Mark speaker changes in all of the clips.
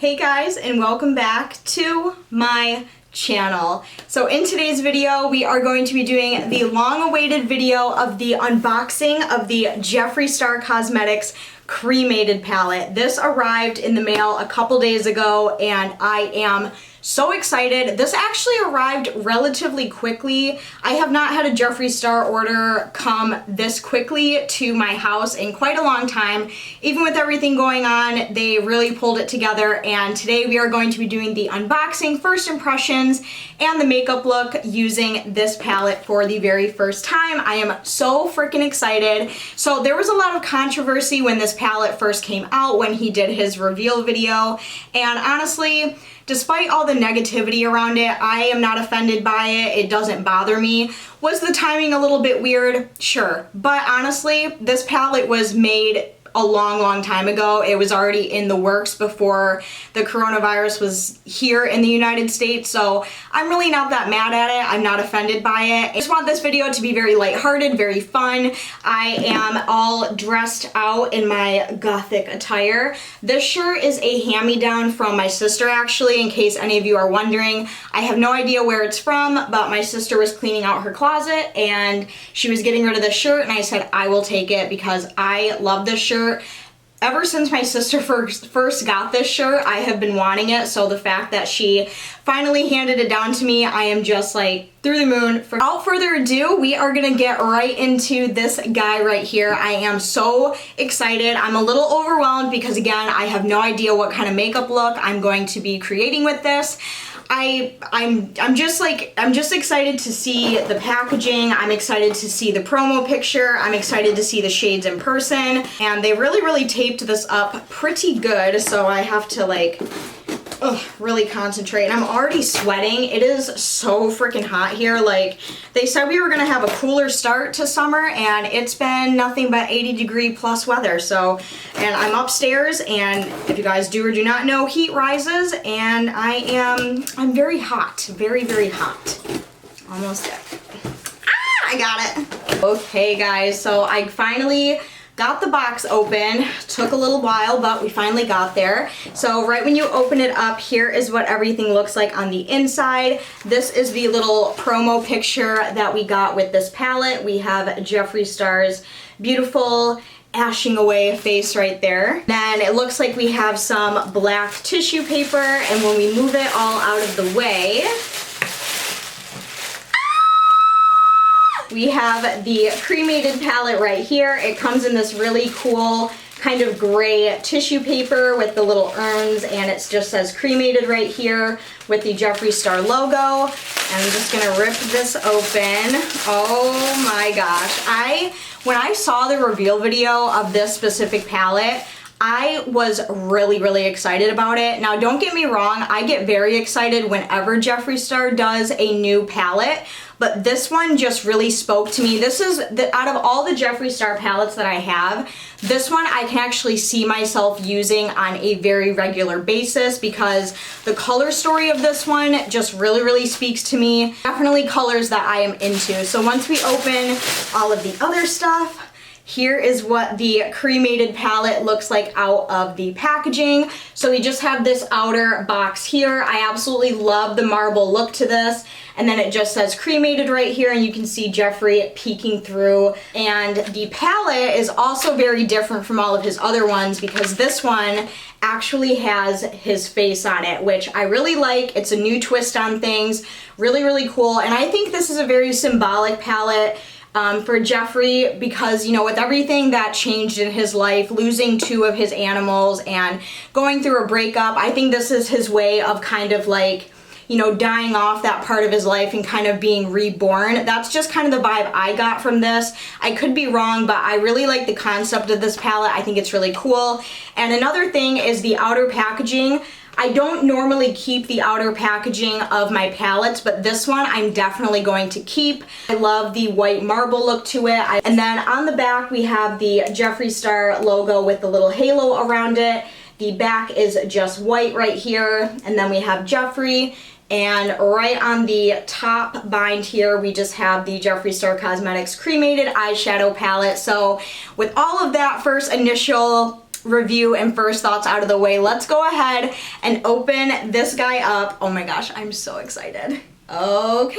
Speaker 1: Hey guys, and welcome back to my channel. So in today's video we are going to be doing the long-awaited video of the unboxing of the Jeffree Star Cosmetics Cremated palette. This arrived in the mail a couple days ago and I am so excited. This actually arrived relatively quickly. I have not had a Jeffree Star order come this quickly to my house in quite a long time. Even with everything going on, they really pulled it together, and today we are going to be doing the unboxing, first impressions, and the makeup look using this palette for the very first time. I am so freaking excited. So there was a lot of controversy when this palette first came out, when he did his reveal video, and honestly, despite all the negativity around it, I am not offended by it. It doesn't bother me. Was the timing a little bit weird? Sure. But honestly, this palette was made a long time ago. It was already in the works before the coronavirus was here in the United States, so I'm really not that mad at it. I'm not offended by it. I just want this video to be very lighthearted, very fun. I am all dressed out in my gothic attire. This shirt is a hand-me-down from my sister, actually, in case any of you are wondering. I have no idea where it's from, but my sister was cleaning out her closet and she was getting rid of this shirt, and I said I will take it because I love this shirt. Ever since my sister first got this shirt, I have been wanting it, so the fact that she finally handed it down to me, I am just like through the moon. Without further ado, we are gonna get right into this guy right here. I am so excited. I'm a little overwhelmed because, again, I have no idea what kind of makeup look I'm going to be creating with this. I'm just excited to see the packaging. I'm excited to see the promo picture. I'm excited to see the shades in person. And they really taped this up pretty good, so I have to really concentrate. And I'm already sweating. It is so freaking hot here. Like, they said we were gonna have a cooler start to summer, and it's been nothing but 80-degree plus weather. So, and I'm upstairs, and if you guys do or do not know, heat rises, and I'm very hot, very hot. Almost there. Ah, I got it. Okay guys, so I finally got the box open. Took a little while, but we finally got there. So right when you open it up, here is what everything looks like on the inside. This is the little promo picture that we got with this palette. We have Jeffree Star's beautiful ashing away face right there. Then it looks like we have some black tissue paper, and when we move it all out of the way, we have the Cremated palette right here. It comes in this really cool kind of gray tissue paper with the little urns, and it just says Cremated right here with the Jeffree Star logo. And I'm just gonna rip this open. Oh my gosh. When I saw the reveal video of this specific palette, I was really excited about it. Now, don't get me wrong, I get very excited whenever Jeffree Star does a new palette, but this one just really spoke to me. This is, out of all the Jeffree Star palettes that I have, this one I can actually see myself using on a very regular basis because the color story of this one just really speaks to me. Definitely colors that I am into. So once we open all of the other stuff, here is what the Cremated palette looks like out of the packaging. So we just have this outer box here. I absolutely love the marble look to this. And then it just says Cremated right here, and you can see Jeffree peeking through. And the palette is also very different from all of his other ones because this one actually has his face on it, which I really like. It's a new twist on things. Really cool. And I think this is a very symbolic palette for Jeffree because, you know, with everything that changed in his life, losing 2 of his animals and going through a breakup, I think this is his way of kind of like, you know, dying off that part of his life and kind of being reborn. That's just kind of the vibe I got from this. I could be wrong, but I really like the concept of this palette. I think it's really cool. And another thing is the outer packaging. I don't normally keep the outer packaging of my palettes, but this one I'm definitely going to keep. I love the white marble look to it. And then on the back we have the Jeffree Star logo with the little halo around it. The back is just white right here, and then we have Jeffree. And right on the top bind here, we just have the Jeffree Star Cosmetics Cremated eyeshadow palette. So with all of that first initial review and first thoughts out of the way, let's go ahead and open this guy up. Oh my gosh, I'm so excited. Okay.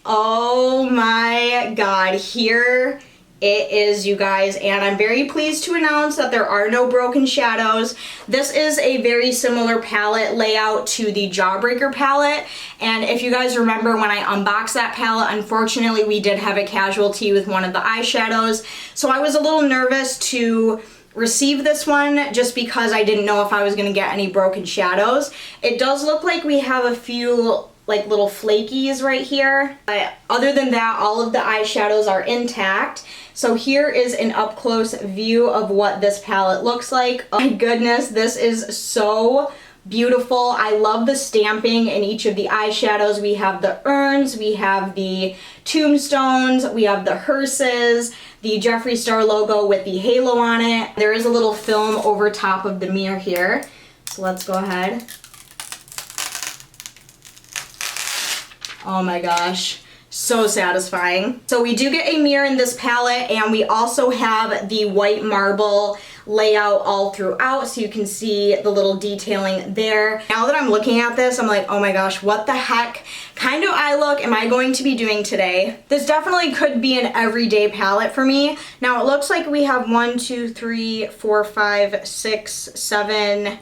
Speaker 1: Oh my god, here it is, you guys, and I'm very pleased to announce that there are no broken shadows. This is a very similar palette layout to the Jawbreaker palette, and if you guys remember when I unboxed that palette, unfortunately we did have a casualty with one of the eyeshadows, so I was a little nervous to receive this one just because I didn't know if I was going to get any broken shadows. It does look like we have a few like little flakies right here, but other than that, all of the eyeshadows are intact. So here is an up close view of what this palette looks like. Oh my goodness, this is so beautiful. I love the stamping in each of the eyeshadows. We have the urns, we have the tombstones, we have the hearses, the Jeffree Star logo with the halo on it. There is a little film over top of the mirror here. So let's go ahead. Oh my gosh, so satisfying. So we do get a mirror in this palette, and we also have the white marble layout all throughout, so you can see the little detailing there. Now that I'm looking at this, I'm like, oh my gosh, what the heck kind of eye look am I going to be doing today? This definitely could be an everyday palette for me. Now it looks like we have 1, 2, 3, 4, 5, 6, 7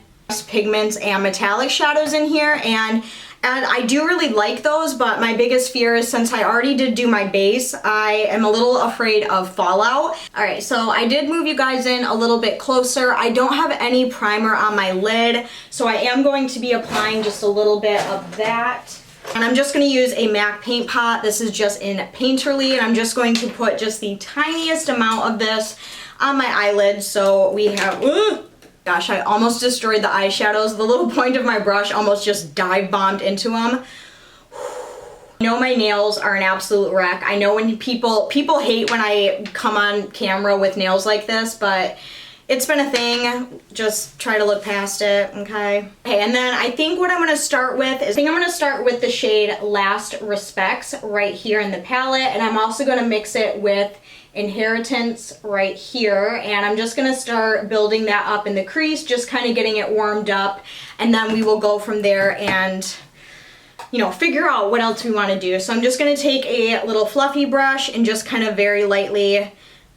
Speaker 1: pigments and metallic shadows in here, and I do really like those, but my biggest fear is, since I already did do my base, I am a little afraid of fallout. Alright, so I did move you guys in a little bit closer. I don't have any primer on my lid, so I am going to be applying just a little bit of that. And I'm just going to use a MAC paint pot. This is just in Painterly, and I'm just going to put just the tiniest amount of this on my eyelid. So we have... Gosh, I almost destroyed the eyeshadows. The little point of my brush almost just dive bombed into them. I know my nails are an absolute wreck. I know when people hate when I come on camera with nails like this, but it's been a thing. Just try to look past it, okay? Okay, and then I think what I'm gonna start with is, I'm gonna start with the shade Last Respects right here in the palette, and I'm also gonna mix it with Inheritance right here, and I'm just gonna start building that up in the crease, just kind of getting it warmed up, and then we will go from there and, you know, figure out what else we want to do. So I'm just gonna take a little fluffy brush and just kind of very lightly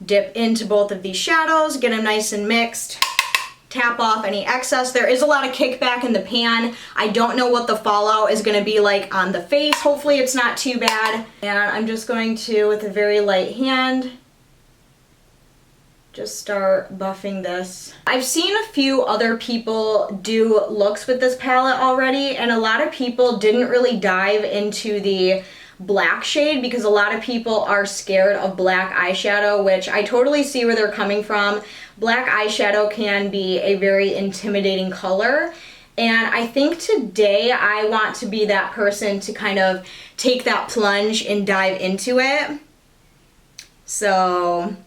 Speaker 1: dip into both of these shadows, get them nice and mixed, tap off any excess. There is a lot of kickback in the pan. I don't know what the fallout is going to be like on the face. Hopefully it's not too bad. And I'm just going to, with a very light hand, just start buffing this. I've seen a few other people do looks with this palette already, and a lot of people didn't really dive into the black shade because a lot of people are scared of black eyeshadow, which I totally see where they're coming from. Black eyeshadow can be a very intimidating color, and I think today I want to be that person to kind of take that plunge and dive into it. So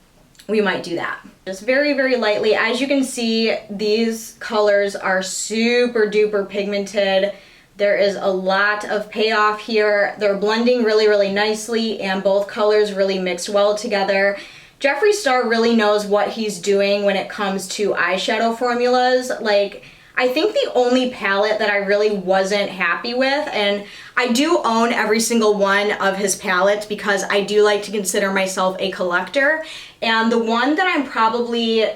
Speaker 1: we might do that. Just very, very lightly. As you can see, these colors are super duper pigmented. There is a lot of payoff here. They're blending really, really nicely, and both colors really mix well together. Jeffree Star really knows what he's doing when it comes to eyeshadow formulas. Like, I think the only palette that I really wasn't happy with, and I do own every single one of his palettes because I do like to consider myself a collector, and the one that I'm probably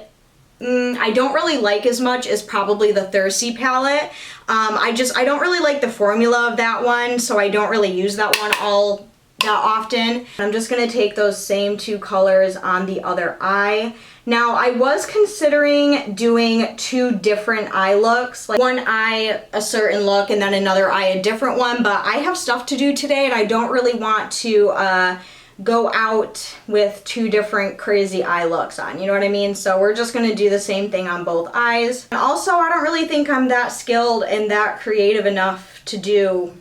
Speaker 1: I don't really like as much is probably the Thirsty palette. I don't really like the formula of that one, so I don't really use that one all that often. I'm just gonna take those same two colors on the other eye. Now, I was considering doing two different eye looks, like one eye a certain look and then another eye a different one, but I have stuff to do today and I don't really want to go out with two different crazy eye looks on, you know what I mean? So we're just gonna do the same thing on both eyes. And also, I don't really think I'm that skilled and that creative enough to do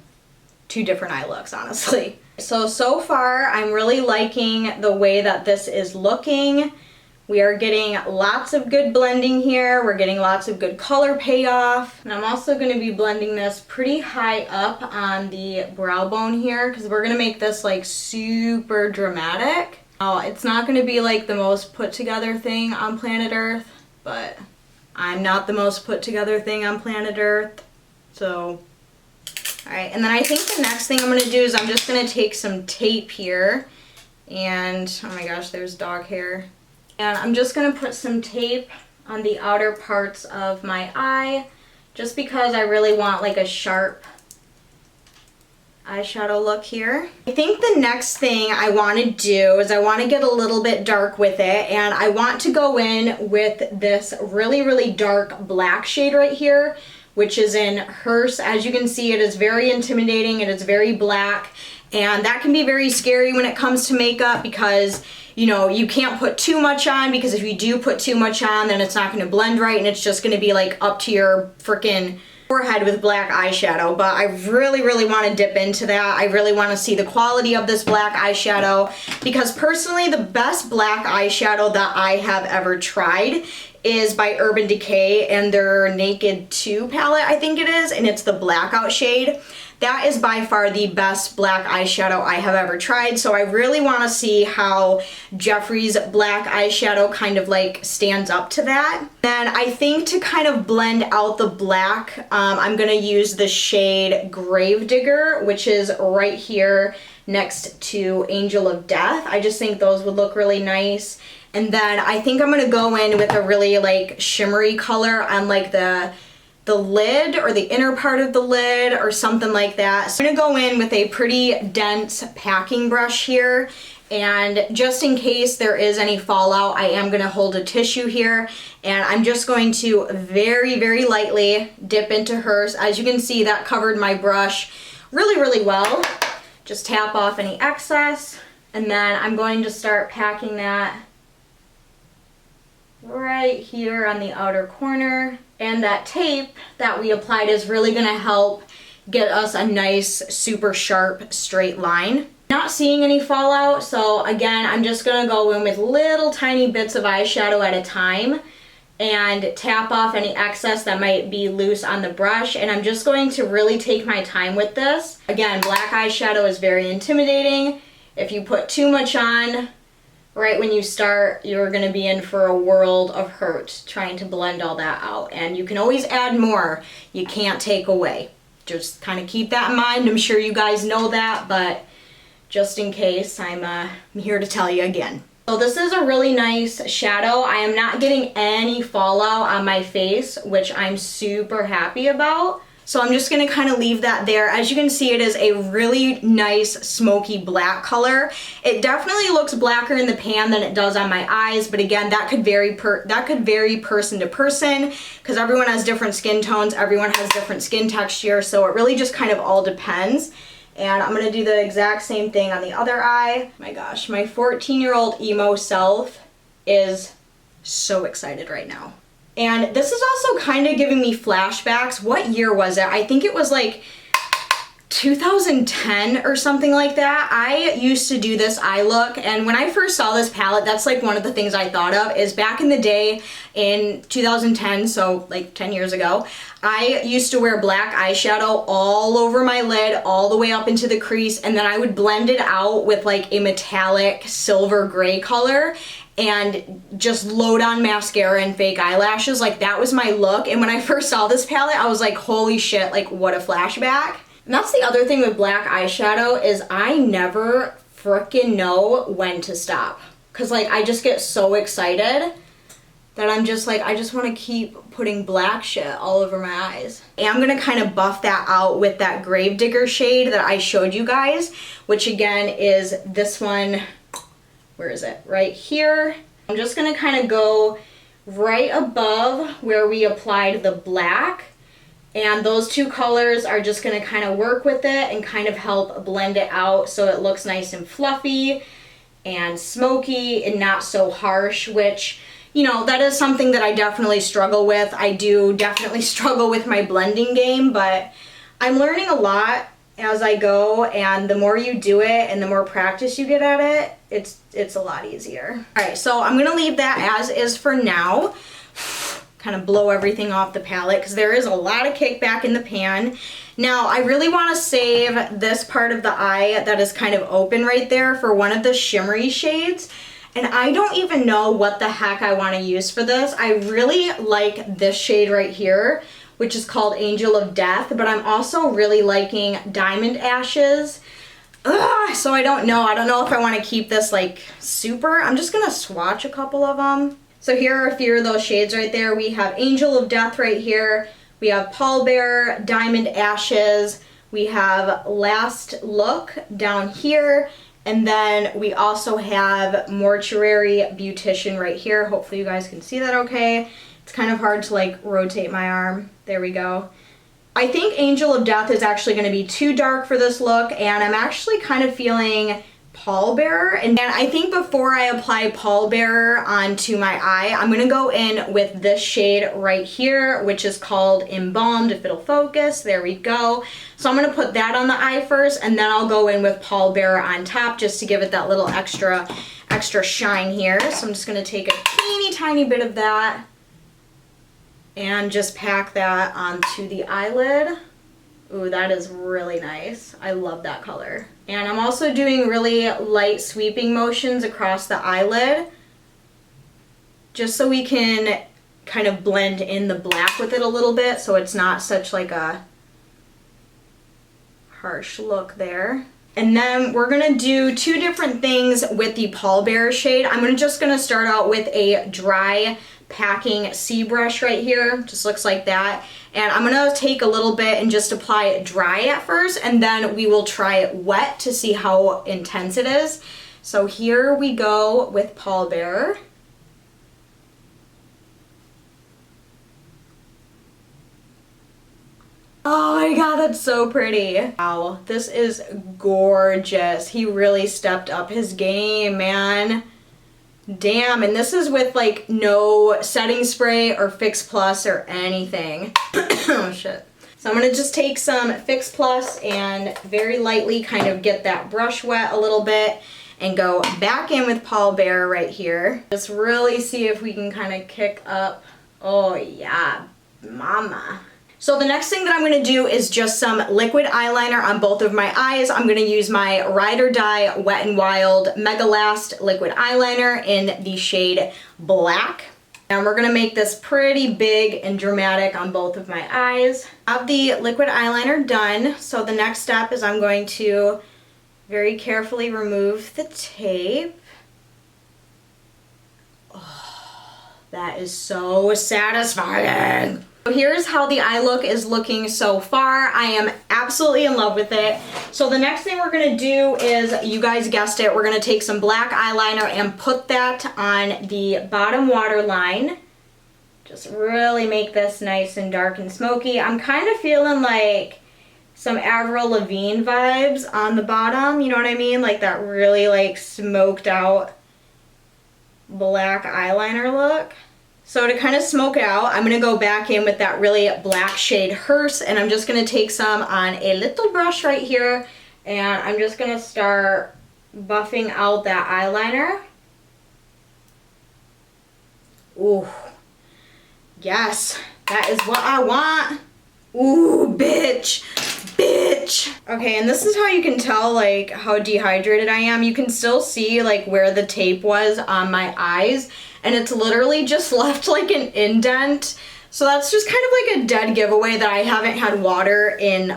Speaker 1: two different eye looks, honestly. So far, I'm really liking the way that this is looking. We are getting lots of good blending here. We're getting lots of good color payoff. And I'm also going to be blending this pretty high up on the brow bone here because we're going to make this like super dramatic. Now, it's not going to be like the most put together thing on planet Earth. but I'm not the most put together thing on planet Earth. So, alright, and then I think the next thing I'm going to do is I'm just going to take some tape here, and, oh my gosh, there's dog hair. And I'm just going to put some tape on the outer parts of my eye, just because I really want like a sharp eyeshadow look here. I think the next thing I want to do is I want to get a little bit dark with it, and I want to go in with this really, really dark black shade right here, which is in Hearse. As you can see, it is very intimidating. It is very black, and that can be very scary when it comes to makeup because, you know, you can't put too much on, because if you do put too much on, then it's not going to blend right, and it's just going to be like up to your freaking forehead with black eyeshadow. But I really, really want to dip into that. I really want to see the quality of this black eyeshadow, because personally the best black eyeshadow that I have ever tried is by Urban Decay and their Naked 2 palette, I think it is, and it's the blackout shade. That is by far the best black eyeshadow I have ever tried, so I really want to see how Jeffree's black eyeshadow kind of like stands up to that. And I think to kind of blend out the black, I'm going to use the shade Gravedigger, which is right here next to Angel of Death. I just think those would look really nice. And then I think I'm going to go in with a really like shimmery color on like the lid or the inner part of the lid or something like that. So I'm going to go in with a pretty dense packing brush here, and just in case there is any fallout, I am going to hold a tissue here, and I'm just going to very, very lightly dip into hers. As you can see, that covered my brush really, really well. Just tap off any excess, and then I'm going to start packing that right here on the outer corner. And that tape that we applied is really going to help get us a nice, super sharp, straight line. Not seeing any fallout, so again, I'm just going to go in with little tiny bits of eyeshadow at a time and tap off any excess that might be loose on the brush. And I'm just going to really take my time with this. Again, black eyeshadow is very intimidating. If you put too much on right when you start, you're going to be in for a world of hurt trying to blend all that out. And you can always add more. You can't take away. Just kind of keep that in mind. I'm sure you guys know that, but just in case, I'm here to tell you again. So this is a really nice shadow. I am not getting any fallout on my face, which I'm super happy about. So I'm just going to kind of leave that there. As you can see, it is a really nice smoky black color. It definitely looks blacker in the pan than it does on my eyes, but again, that could vary person to person, because everyone has different skin tones, everyone has different skin texture, so it really just kind of all depends. And I'm going to do the exact same thing on the other eye. My gosh, my 14-year-old emo self is so excited right now. And this is also kind of giving me flashbacks. What year was it? I think it was like 2010 or something like that. I used to do this eye look, and when I first saw this palette, that's like one of the things I thought of is back in the day in 2010, so like 10 years ago, I used to wear black eyeshadow all over my lid, all the way up into the crease, and then I would blend it out with like a metallic silver gray color and just load on mascara and fake eyelashes. Like, that was my look. And when I first saw this palette, I was like, holy shit, like what a flashback. And that's the other thing with black eyeshadow is I never frickin' know when to stop. Cause like I just get so excited that I'm just like, I just want to keep putting black shit all over my eyes. And I'm gonna kind of buff that out with that Gravedigger shade that I showed you guys, which again is this one. Where is it? Right here. I'm just gonna kind of go right above where we applied the black, and those two colors are just gonna kind of work with it and kind of help blend it out so it looks nice and fluffy and smoky and not so harsh, which, you know, that is something that I definitely struggle with. I do definitely struggle with my blending game, but I'm learning a lot as I go, and the more you do it and the more practice you get at it, it's a lot easier. Alright, so I'm gonna leave that as is for now. Kind of blow everything off the palette because there is a lot of kickback in the pan. Now I really want to save this part of the eye that is kind of open right there for one of the shimmery shades. And I don't even know what the heck I want to use for this. I really like this shade right here, which is called Angel of Death, but I'm also really liking Diamond Ashes. Ugh, so I don't know. I don't know if I want to keep this like super. I'm just going to swatch a couple of them. So here are a few of those shades right there. We have Angel of Death right here. We have Pallbearer, Diamond Ashes. We have Last Look down here. And then we also have Mortuary Beautician right here. Hopefully you guys can see that okay. It's kind of hard to like rotate my arm. There we go. I think Angel of Death is actually going to be too dark for this look, and I'm actually kind of feeling Pallbearer. And I think before I apply Pallbearer onto my eye, I'm going to go in with this shade right here, which is called Embalmed, if it'll focus. There we go. So I'm going to put that on the eye first, and then I'll go in with Pallbearer on top just to give it that little extra shine here. So I'm just going to take a teeny tiny bit of that and just pack that onto the eyelid. Ooh, that is really nice. I love that color. And I'm also doing really light sweeping motions across the eyelid just so we can kind of blend in the black with it a little bit so it's not such like a harsh look there. And then we're gonna do two different things with the Pallbearer shade. I'm just gonna start out with a dry packing C brush right here. Just looks like that. And I'm gonna take a little bit and just apply it dry at first, and then we will try it wet to see how intense it is. So here we go with Pallbearer. Oh my god, that's so pretty. Wow, this is gorgeous. He really stepped up his game, man. Damn, and this is with like no setting spray or Fix Plus or anything. Oh shit. So I'm gonna just take some Fix Plus and very lightly kind of get that brush wet a little bit and go back in with Pallbearer right here. Just really see if we can kind of kick up. Oh yeah, mama. So the next thing that I'm going to do is just some liquid eyeliner on both of my eyes. I'm going to use my Ride or Die Wet n Wild Mega Last liquid eyeliner in the shade Black. And we're going to make this pretty big and dramatic on both of my eyes. I have the liquid eyeliner done, so the next step is I'm going to very carefully remove the tape. Oh, that is so satisfying. So here's how the eye look is looking so far. I am absolutely in love with it. So the next thing we're gonna do is, you guys guessed it, we're gonna take some black eyeliner and put that on the bottom waterline. Just really make this nice and dark and smoky. I'm kind of feeling like some Avril Lavigne vibes on the bottom, you know what I mean? Like that really like smoked out black eyeliner look. So to kind of smoke it out, I'm going to go back in with that really black shade Hearse, and I'm just going to take some on a little brush right here, and I'm just going to start buffing out that eyeliner. Ooh, yes, that is what I want. Ooh, bitch, bitch. Okay, and this is how you can tell like how dehydrated I am. You can still see like where the tape was on my eyes, and it's literally just left like an indent. So that's just kind of like a dead giveaway that I haven't had water in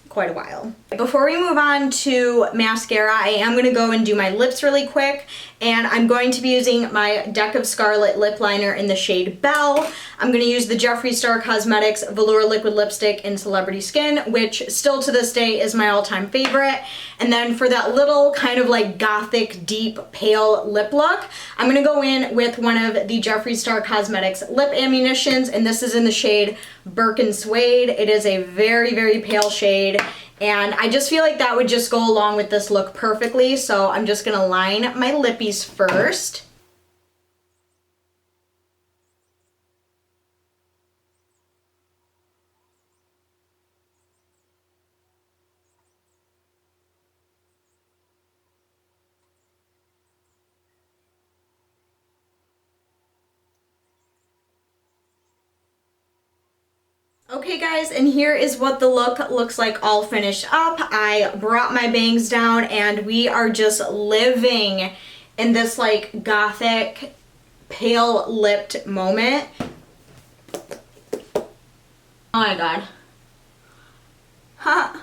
Speaker 1: quite a while. Before we move on to mascara, I am going to go and do my lips really quick, and I'm going to be using my Deck of Scarlet lip liner in the shade Belle. I'm going to use the Jeffree Star Cosmetics Velour Liquid Lipstick in Celebrity Skin, which still to this day is my all-time favorite. And then for that little kind of like gothic, deep, pale lip look, I'm going to go in with one of the Jeffree Star Cosmetics lip ammunitions, and this is in the shade Birkin Suede. It is a very, very pale shade, and I just feel like that would just go along with this look perfectly, so I'm just going to line my lippies first. Okay guys, and here is what the look looks like all finished up. I brought my bangs down and we are just living in this like gothic pale lipped moment. Oh my god. Huh.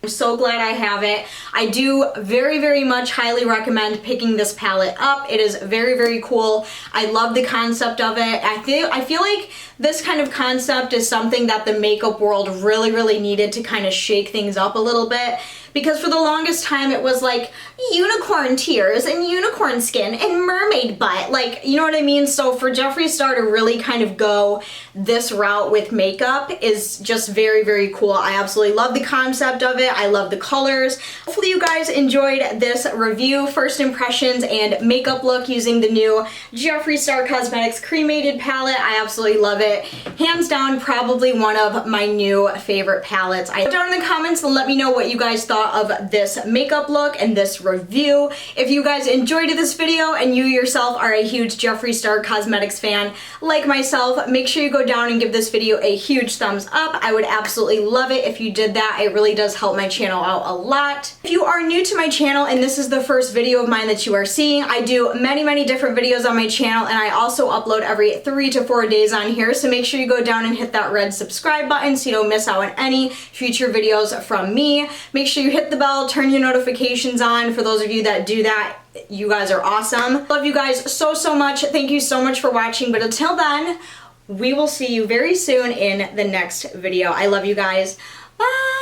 Speaker 1: I'm so glad I have it. I do very much highly recommend picking this palette up. It is very cool. I love the concept of it. I feel like this kind of concept is something that the makeup world really needed to kind of shake things up a little bit, because for the longest time it was like unicorn tears and unicorn skin and mermaid butt, like, you know what I mean? So for Jeffree Star to really kind of go this route with makeup is just very cool. I absolutely love the concept of it. I love the colors. Hopefully you guys enjoyed this review, first impressions and makeup look using the new Jeffree Star Cosmetics Cremated palette. I absolutely love it. Hands down, probably one of my new favorite palettes. Put down in the comments and let me know what you guys thought of this makeup look and this review. If you guys enjoyed this video and you yourself are a huge Jeffree Star Cosmetics fan like myself, make sure you go down and give this video a huge thumbs up. I would absolutely love it if you did that. It really does help my channel out a lot. If you are new to my channel and this is the first video of mine that you are seeing, I do many different videos on my channel, and I also upload every 3 to 4 days on here, so make sure you go down and hit that red subscribe button so you don't miss out on any future videos from me. Make sure you hit the bell, turn your notifications on. For those of you that do that, you guys are awesome. Love you guys so much. Thank you so much for watching, but until then, we will see you very soon in the next video. I love you guys. Bye!